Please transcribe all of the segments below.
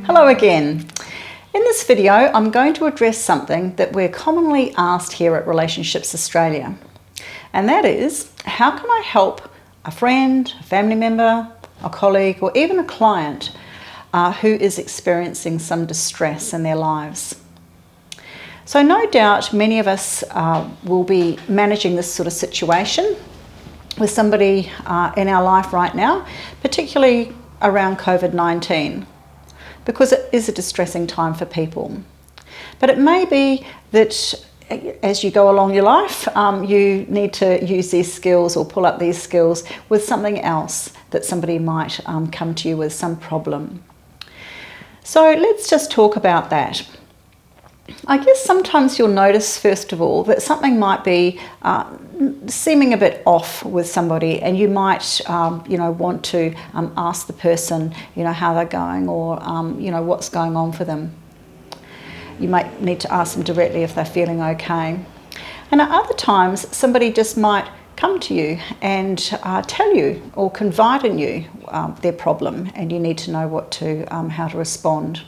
Hello again. In this video, I'm going to address something that we're commonly asked here at Relationships Australia. And that is, how can I help a friend, a family member, a colleague, or even a client who is experiencing some distress in their lives? So no doubt many of us will be managing this sort of situation with somebody in our life right now, particularly around COVID-19. Because it is a distressing time for people. But it may be that as you go along your life, you need to use these skills or pull up these skills with something else that somebody might come to you with, some problem. So let's just talk about that. I guess sometimes you'll notice, first of all, that something might be seeming a bit off with somebody, and you might, want to ask the person, how they're going, or what's going on for them. You might need to ask them directly if they're feeling okay. And at other times, somebody just might come to you and tell you or confide in you their problem, and you need to know how to respond.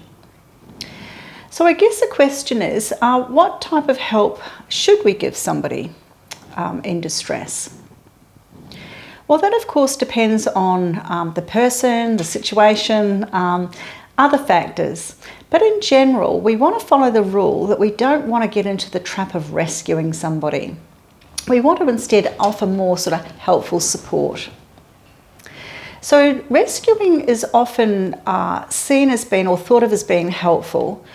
So I guess the question is, what type of help should we give somebody in distress? Well, that of course depends on the person, the situation, other factors. But in general, we want to follow the rule that we don't want to get into the trap of rescuing somebody. We want to instead offer more sort of helpful support. So rescuing is often seen as being or thought of as being helpful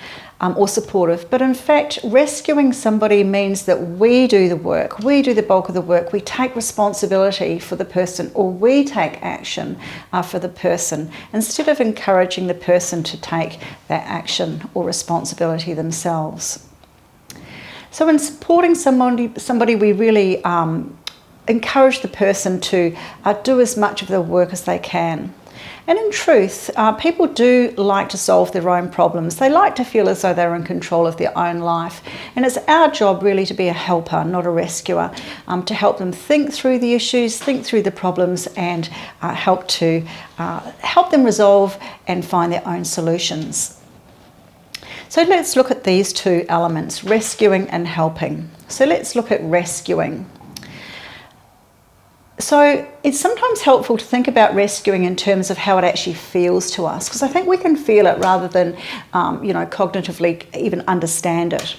or supportive, but in fact rescuing somebody means that we do the work, we do the bulk of the work, we take responsibility for the person, or we take action for the person, instead of encouraging the person to take that action or responsibility themselves. So in supporting somebody we really encourage the person to do as much of the work as they can. And in truth, people do like to solve their own problems. They like to feel as though they're in control of their own life. And it's our job really to be a helper, not a rescuer, to help them think through the issues, think through the problems, and help them resolve and find their own solutions. So let's look at these two elements, rescuing and helping. So let's look at rescuing. So it's sometimes helpful to think about rescuing in terms of how it actually feels to us, because I think we can feel it rather than, cognitively even understand it.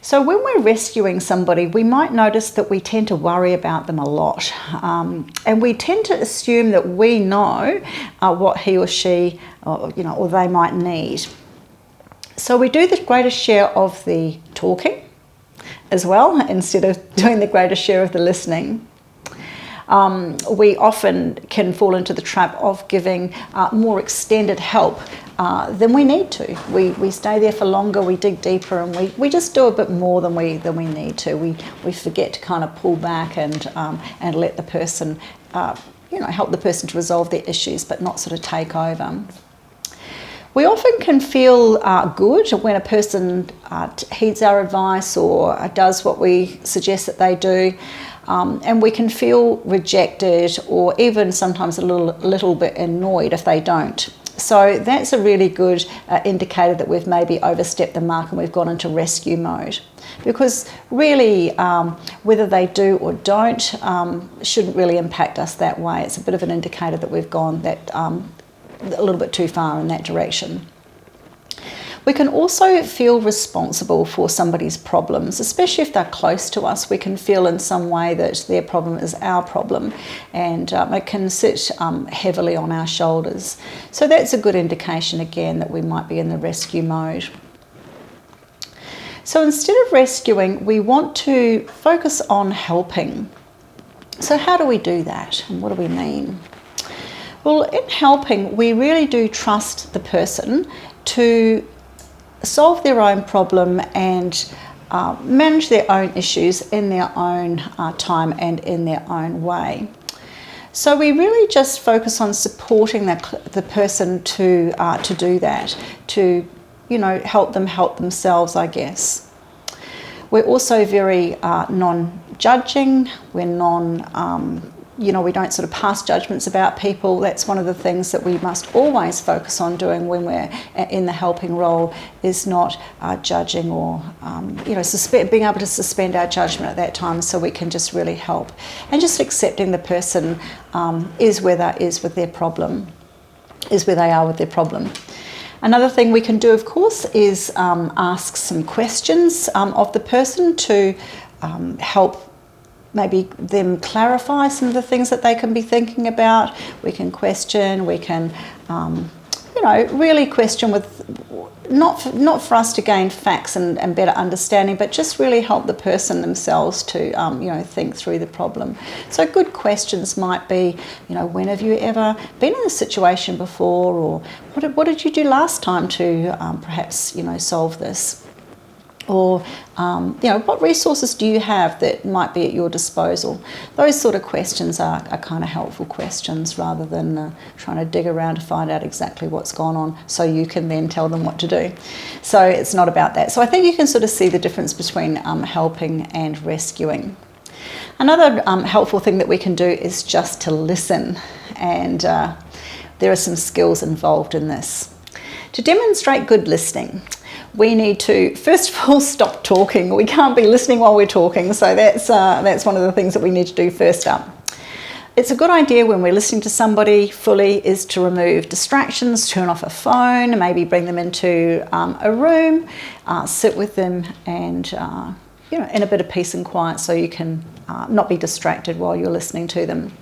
So when we're rescuing somebody, we might notice that we tend to worry about them a lot, and we tend to assume that we know what he or she, or they might need. So we do the greatest share of the talking as well, instead of doing the greatest share of the listening. We often can fall into the trap of giving more extended help than we need to. We stay there for longer, we dig deeper, and we just do a bit more than we need to. We forget to kind of pull back and let the person, help the person to resolve their issues, but not sort of take over. We often can feel good when a person heeds our advice or does what we suggest that they do. And we can feel rejected or even sometimes a little bit annoyed if they don't. So that's a really good indicator that we've maybe overstepped the mark and we've gone into rescue mode. Because really, whether they do or don't shouldn't really impact us that way. It's a bit of an indicator that we've gone a little bit too far in that direction. We can also feel responsible for somebody's problems, especially if they're close to us. We can feel in some way that their problem is our problem, and it can sit heavily on our shoulders. So that's a good indication again that we might be in the rescue mode. So instead of rescuing, we want to focus on helping. So how do we do that, and what do we mean? Well, in helping, we really do trust the person to solve their own problem and manage their own issues in their own time and in their own way. So we really just focus on supporting the person to do that, to help them help themselves, I guess. We're also very non-judging. We're we don't sort of pass judgments about people. That's one of the things that we must always focus on doing when we're in the helping role, is not judging or, being able to suspend our judgment at that time so we can just really help. And just accepting the person is where they are with their problem. Another thing we can do, of course, is ask some questions of the person to help maybe them clarify some of the things that they can be thinking about. We can question, we can, really question with, not for us to gain facts and better understanding, but just really help the person themselves to, think through the problem. So good questions might be, when have you ever been in this situation before, or what did you do last time to perhaps, solve this? Or, what resources do you have that might be at your disposal? Those sort of questions are kind of helpful questions, rather than trying to dig around to find out exactly what's gone on so you can then tell them what to do. So it's not about that. So I think you can sort of see the difference between helping and rescuing. Another helpful thing that we can do is just to listen, and there are some skills involved in this. To demonstrate good listening, we need to, first of all, stop talking. We can't be listening while we're talking, so that's one of the things that we need to do first up. It's a good idea when we're listening to somebody fully is to remove distractions, turn off a phone, maybe bring them into a room, sit with them and, in a bit of peace and quiet so you can not be distracted while you're listening to them.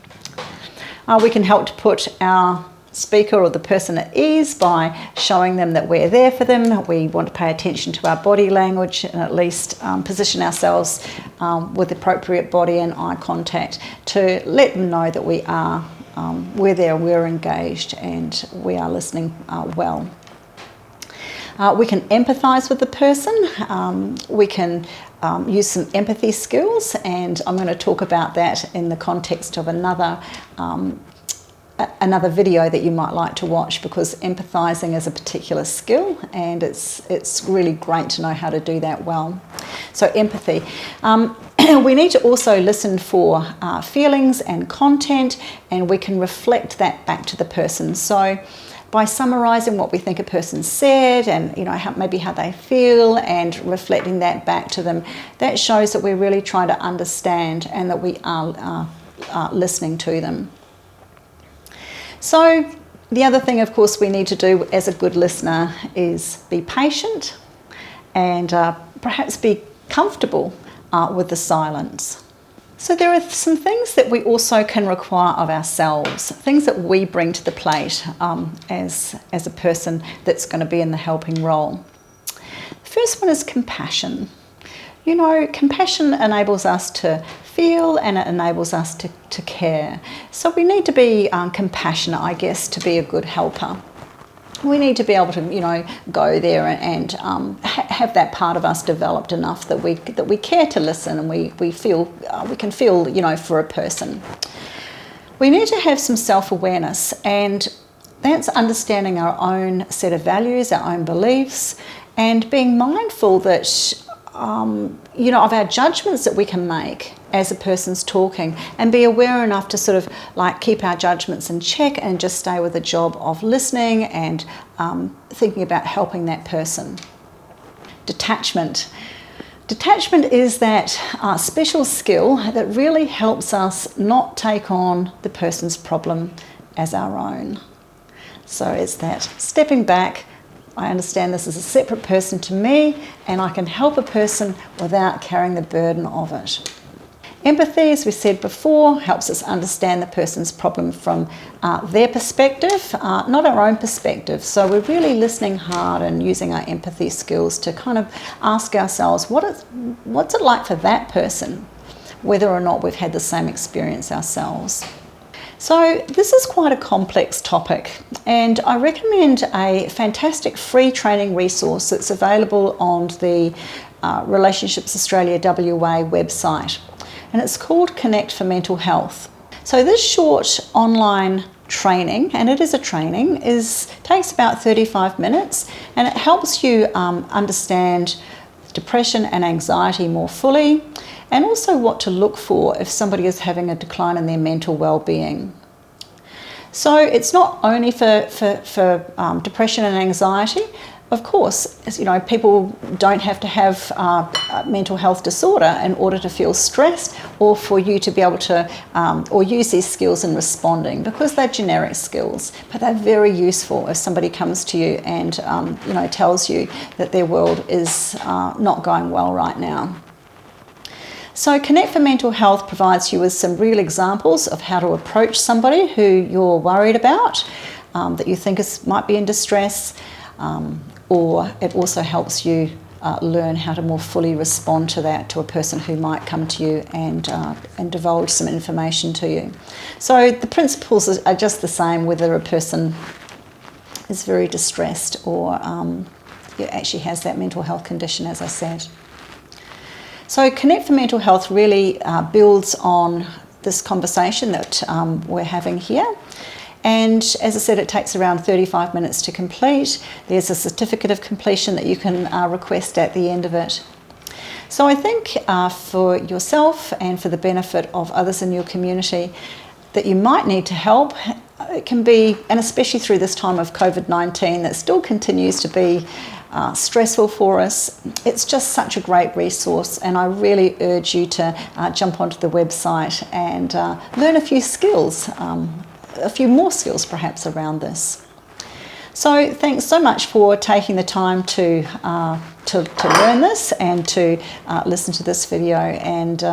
We can help to put our speaker or the person at ease by showing them that we're there for them. We want to pay attention to our body language and at least position ourselves with appropriate body and eye contact to let them know that we're there, we're engaged, and we are listening well. We can empathise with the person. We can use some empathy skills, and I'm going to talk about that in the context of another video that you might like to watch, because empathising is a particular skill and it's really great to know how to do that well. So empathy. We need to also listen for feelings and content, and we can reflect that back to the person. So by summarising what we think a person said and maybe how they feel and reflecting that back to them, that shows that we're really trying to understand and that we are listening to them. So the other thing, of course, we need to do as a good listener is be patient and perhaps be comfortable with the silence. So there are some things that we also can require of ourselves, things that we bring to the plate as a person that's going to be in the helping role. The first one is compassion. Compassion enables us to feel, and it enables us to care. So we need to be compassionate, I guess, to be a good helper. We need to be able to, go there and have that part of us developed enough that we care to listen, and we can feel, for a person. We need to have some self-awareness, and that's understanding our own set of values, our own beliefs, and being mindful that of our judgments that we can make as a person's talking, and be aware enough to sort of keep our judgments in check and just stay with the job of listening and thinking about helping that person. Detachment. Detachment is that special skill that really helps us not take on the person's problem as our own. So it's that stepping back. I understand this is a separate person to me, and I can help a person without carrying the burden of it. Empathy, as we said before, helps us understand the person's problem from their perspective, not our own perspective. So we're really listening hard and using our empathy skills to kind of ask ourselves, what's it like for that person, whether or not we've had the same experience ourselves. So this is quite a complex topic, and I recommend a fantastic free training resource that's available on the Relationships Australia WA website, and it's called Connect for Mental Health. So this short online training, and it is a training, takes about 35 minutes, and it helps you understand depression and anxiety more fully, and also what to look for if somebody is having a decline in their mental well-being. So it's not only for depression and anxiety. Of course, as you know, people don't have to have a mental health disorder in order to feel stressed, or for you to be able to or use these skills in responding, because they're generic skills, but they're very useful if somebody comes to you and you know, tells you that their world is not going well right now. So Connect for Mental Health provides you with some real examples of how to approach somebody who you're worried about, that you think might be in distress, or it also helps you learn how to more fully respond to that, to a person who might come to you and divulge some information to you. So the principles are just the same whether a person is very distressed or actually has that mental health condition, as I said. So Connect for Mental Health really builds on this conversation that we're having here. And as I said, it takes around 35 minutes to complete. There's a certificate of completion that you can request at the end of it. So I think for yourself and for the benefit of others in your community that you might need to help, it can be, and especially through this time of COVID-19 that still continues to be stressful for us, it's just such a great resource, and I really urge you to jump onto the website and learn a few skills, a few more skills perhaps around this. So thanks so much for taking the time to learn this and to listen to this video, and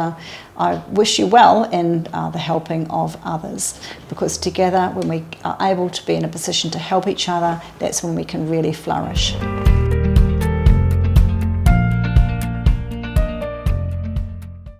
I wish you well in the helping of others, because together, when we are able to be in a position to help each other, that's when we can really flourish.